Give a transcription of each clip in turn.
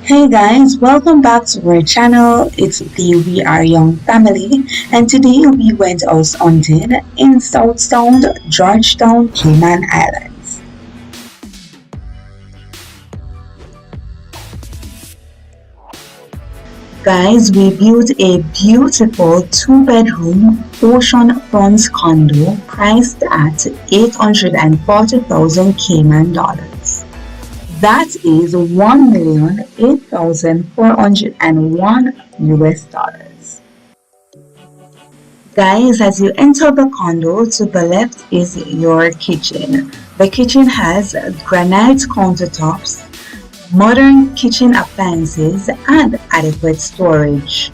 Hey guys, welcome back to our channel. It's the We Are Young family, and today we went out hunting in Southtown, Georgetown, Cayman Islands. Guys, we built a beautiful two-bedroom oceanfront condo priced at 840,000 Cayman dollars. That is 1,008,401 US dollars. Guys, as you enter the condo, to the left is your kitchen. The kitchen has granite countertops, modern kitchen appliances, and adequate storage.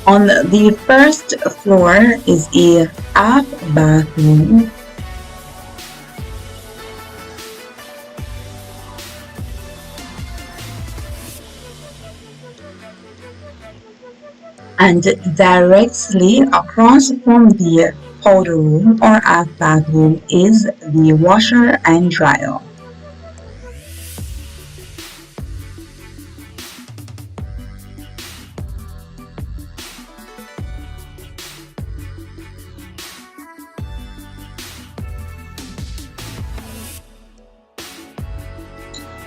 On the first floor is a half bathroom and directly across from the powder room or half bathroom is the washer and dryer.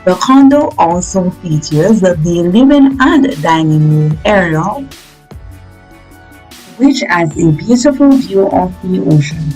The condo also features the living and dining room area, which has a beautiful view of the ocean.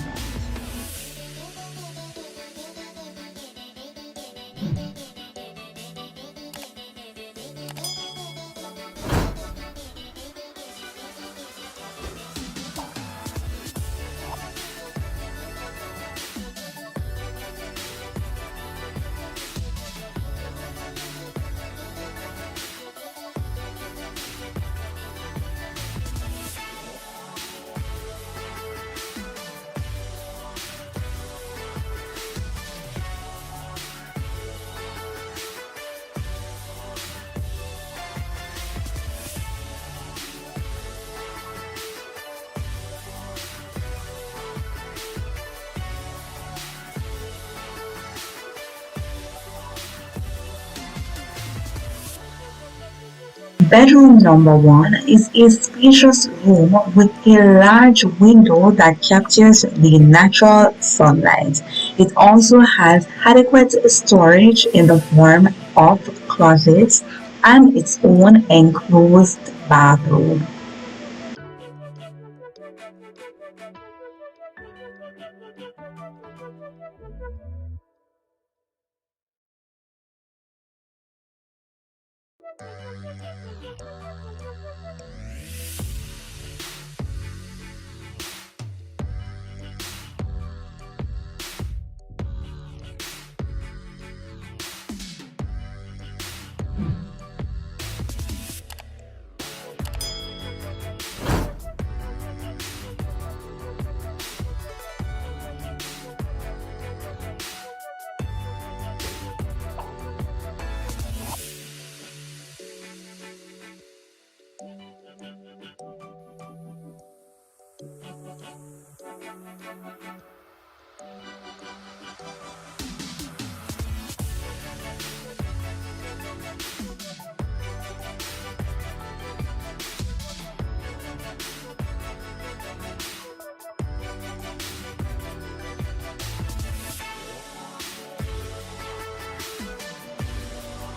Bedroom number one is a spacious room with a large window that captures the natural sunlight. It also has adequate storage in the form of closets and its own enclosed bathroom.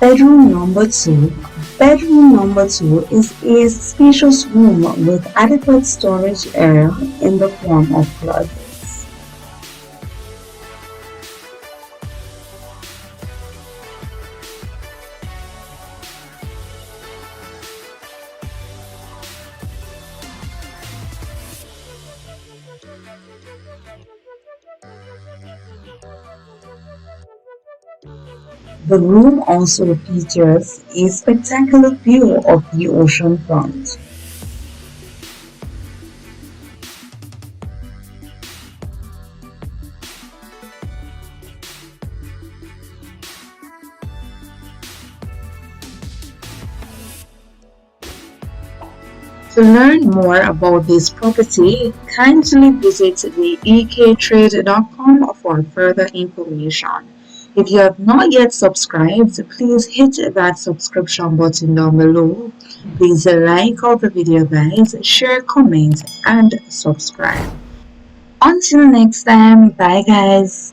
Bedroom number two. Bedroom number two is a spacious room with adequate storage area in the form of closets. The room also features a spectacular view of the ocean front. To learn more about this property, kindly visit the ektrade.com for further information. If you have not yet subscribed, please hit that subscription button down below. Please like our video guys, share, comment, and subscribe. Until next time, bye guys.